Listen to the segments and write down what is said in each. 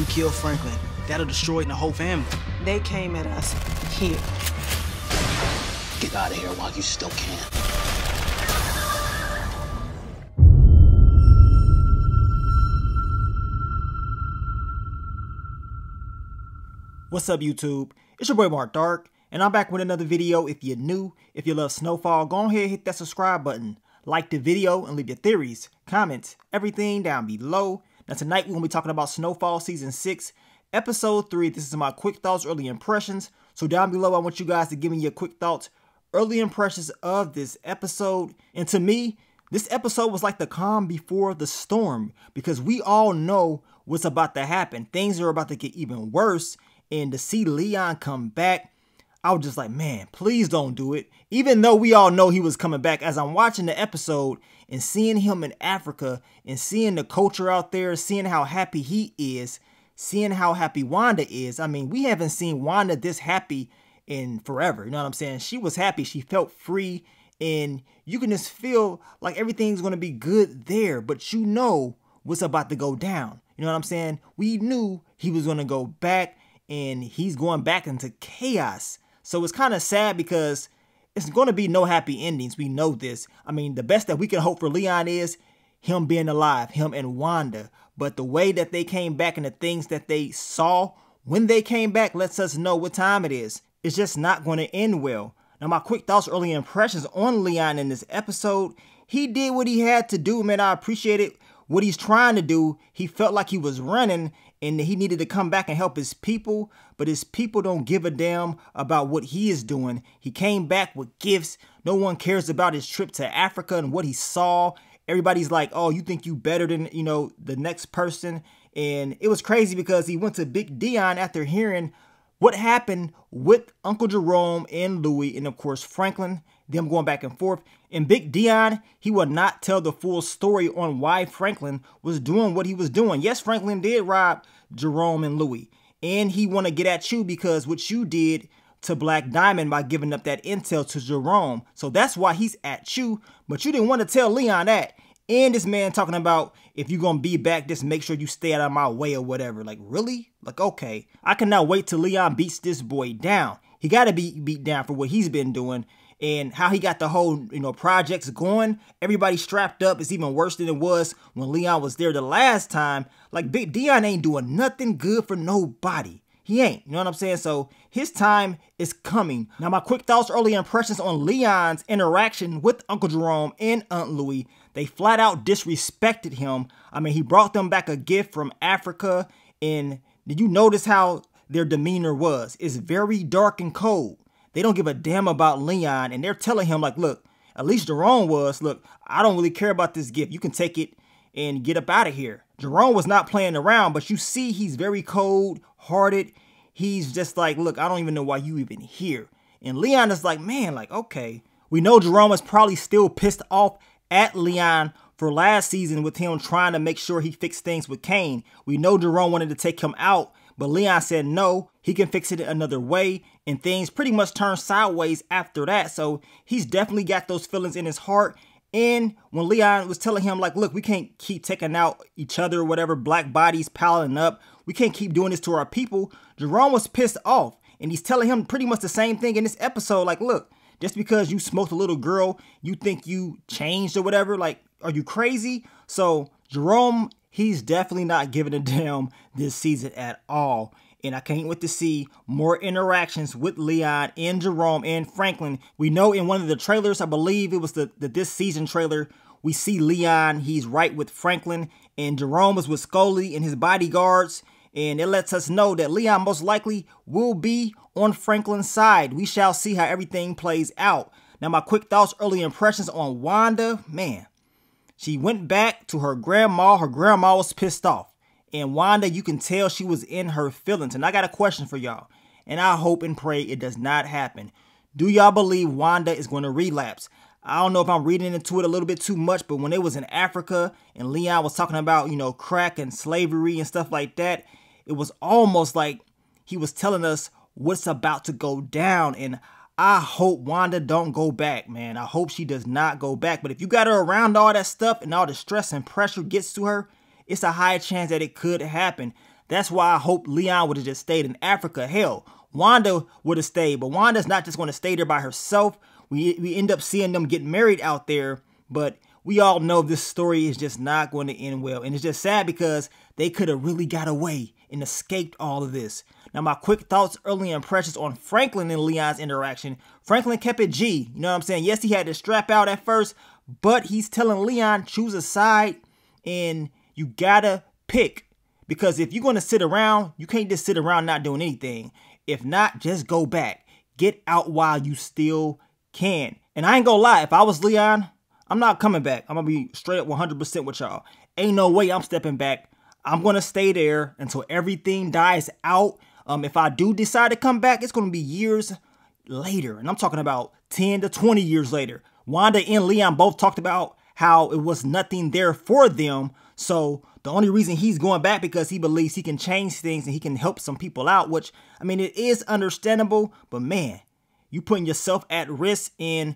you kill Franklin, that'll destroy the whole family. They came at us here. Get out of here while you still can. What's up, YouTube? It's your boy Mark Dark, and I'm back with another video. If you're new, if you love Snowfall, go ahead and hit that subscribe button. Like the video and leave your theories, comments, everything down below. Now tonight we're going to be talking about Snowfall Season 6, Episode 3. This is my quick thoughts, early impressions. So down below I want you guys to give me your quick thoughts, early impressions of this episode. And to me, this episode was like the calm before the storm, because we all know what's about to happen. Things are about to get even worse. And to see Leon come back, I was just like, man, please don't do it. Even though we all know he was coming back, as I'm watching the episode and seeing him in Africa and seeing the culture out there, seeing how happy he is, seeing how happy Wanda is. I mean, we haven't seen Wanda this happy in forever. You know what I'm saying? She was happy. She felt free. And you can just feel like everything's going to be good there. But you know what's about to go down. You know what I'm saying? We knew he was going to go back. And he's going back into chaos. So it's kind of sad because it's going to be no happy endings. We know this. I mean, the best that we can hope for Leon is him being alive, him and Wanda. But the way that they came back and the things that they saw when they came back lets us know what time it is. It's just not going to end well. Now, my quick thoughts, early impressions on Leon in this episode. He did what he had to do, man. I appreciated what he's trying to do. He felt like he was running and he needed to come back and help his people, but his people don't give a damn about what he is doing. He came back with gifts. No one cares about his trip to Africa and what he saw. Everybody's like, oh, you think you better than, you know, the next person. And it was crazy because he went to Big Dion after hearing what happened with Uncle Jerome and Louie, and of course Franklin, them going back and forth. And Big Dion, he would not tell the full story on why Franklin was doing what he was doing. Yes, Franklin did rob Jerome and Louie, and he want to get at you because what you did to Black Diamond by giving up that intel to Jerome. So that's why he's at you, but you didn't want to tell Leon that. And this man talking about, if you're going to be back, just make sure you stay out of my way or whatever. Like, really? Like, okay. I cannot wait till Leon beats this boy down. He got to be beat down for what he's been doing and how he got the whole, you know, projects going. Everybody strapped up. It's even worse than it was when Leon was there the last time. Like, Big Dion ain't doing nothing good for nobody. He ain't. You know what I'm saying? So his time is coming. Now, my quick thoughts, early impressions on Leon's interaction with Uncle Jerome and Aunt Louie. They flat out disrespected him. I mean, he brought them back a gift from Africa. And did you notice how their demeanor was? It's very dark and cold. They don't give a damn about Leon. And they're telling him, like, look, at least Jerome was, look, I don't really care about this gift. You can take it and get up out of here. Jerome was not playing around, but you see he's very cold-hearted. He's just like, look, I don't even know why you even here. And Leon is like, man, like, okay. We know Jerome is probably still pissed off at Leon for last season with him trying to make sure he fixed things with Kane. We know Jerome wanted to take him out, but Leon said no, he can fix it another way, and things pretty much turned sideways after that. So he's definitely got those feelings in his heart. And when Leon was telling him, like, look, we can't keep taking out each other or whatever, black bodies piling up, we can't keep doing this to our people, Jerome was pissed off. And he's telling him pretty much the same thing in this episode, like, look, just because you smoked a little girl, you think you changed or whatever? Like, are you crazy? So Jerome, he's definitely not giving a damn this season at all. And I can't wait to see more interactions with Leon and Jerome and Franklin. We know in one of the trailers, I believe it was the this season trailer, we see Leon, he's right with Franklin, and Jerome is with Scully and his bodyguards. And it lets us know that Leon most likely will be on Franklin's side. We shall see how everything plays out. Now, my quick thoughts, early impressions on Wanda. Man, she went back to her grandma. Her grandma was pissed off. And Wanda, you can tell she was in her feelings. And I got a question for y'all. And I hope and pray it does not happen. Do y'all believe Wanda is going to relapse? I don't know if I'm reading into it a little bit too much, but when they was in Africa and Leon was talking about, you know, crack and slavery and stuff like that, it was almost like he was telling us what's about to go down. And I hope Wanda don't go back, man. I hope she does not go back. But if you got her around all that stuff and all the stress and pressure gets to her, it's a high chance that it could happen. That's why I hope Leon would have just stayed in Africa. Hell, Wanda would have stayed, but Wanda's not just going to stay there by herself. We end up seeing them get married out there, but we all know this story is just not going to end well. And it's just sad because they could have really got away and escaped all of this. Now, my quick thoughts, early impressions on Franklin and Leon's interaction. Franklin kept it G. You know what I'm saying? Yes, he had to strap out at first, but he's telling Leon, choose a side and you gotta pick. Because if you're going to sit around, you can't just sit around not doing anything. If not, just go back. Get out while you still can. And I ain't gonna lie, if I was Leon, I'm not coming back. I'm gonna be straight up 100% with y'all. Ain't no way I'm stepping back. I'm gonna stay there until everything dies out. If I do decide to come back, it's gonna be years later. And I'm talking about 10 to 20 years later. Wanda and Leon both talked about how it was nothing there for them. So the only reason he's going back because he believes he can change things and he can help some people out, which, I mean, it is understandable, but man, you putting yourself at risk and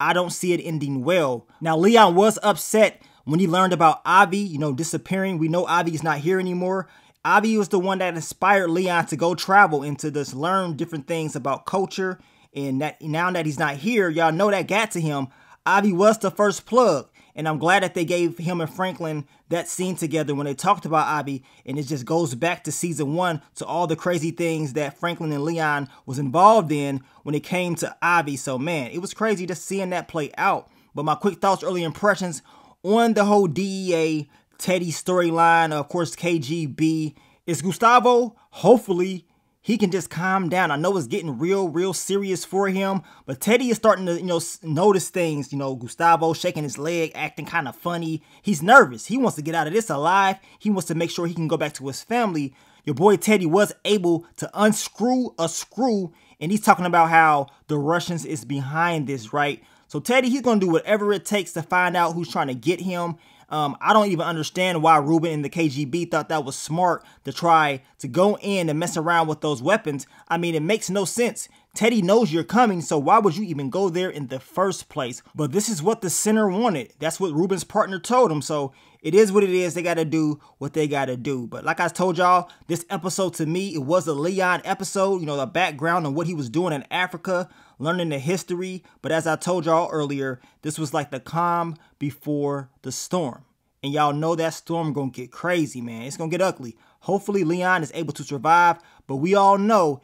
I don't see it ending well. Now, Leon was upset when he learned about Avi, you know, disappearing. We know Avi is not here anymore. Avi was the one that inspired Leon to go travel and to just learn different things about culture. And that now that he's not here, y'all know that got to him. Avi was the first plug. And I'm glad that they gave him and Franklin that scene together when they talked about Avi. And it just goes back to season 1, to all the crazy things that Franklin and Leon was involved in when it came to Avi. So, man, it was crazy just seeing that play out. But my quick thoughts, early impressions on the whole DEA Teddy storyline, of course, KGB. Is Gustavo, hopefully, he can just calm down. I know it's getting real serious for him, but Teddy is starting to, notice things. Gustavo shaking his leg, acting kind of funny. He's nervous. He wants to get out of this alive. He wants to make sure he can go back to his family. Your boy Teddy was able to unscrew a screw, and he's talking about how the Russians is behind this, right? So Teddy, he's going to do whatever it takes to find out who's trying to get him. I don't even understand why Ruben and the KGB thought that was smart to try to go in and mess around with those weapons. I mean, it makes no sense. Teddy knows you're coming, so why would you even go there in the first place? But this is what the center wanted. That's what Ruben's partner told him. So it is what it is. They got to do what they got to do. But like I told y'all, this episode to me, it was a Leon episode. The background on what he was doing in Africa, learning the history. But as I told y'all earlier, this was like the calm before the storm. And y'all know that storm gonna get crazy, man. It's gonna get ugly. Hopefully Leon is able to survive, but we all know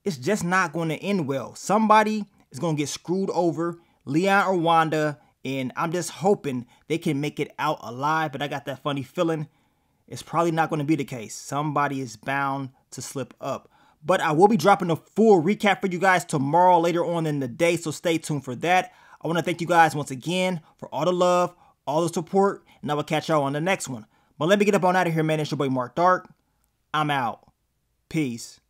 it's just not going to end well. Somebody is gonna get screwed over, Leon or Wanda, and I'm just hoping they can make it out alive. But I got that funny feeling it's probably not going to be the case. Somebody is bound to slip up. But I will be dropping a full recap for you guys tomorrow later on in the day, so stay tuned for that. I want to thank you guys once again for all the love, all the support, and I will catch y'all on the next one. But let me get up on out of here, man. It's your boy Mark Dark. I'm out. Peace.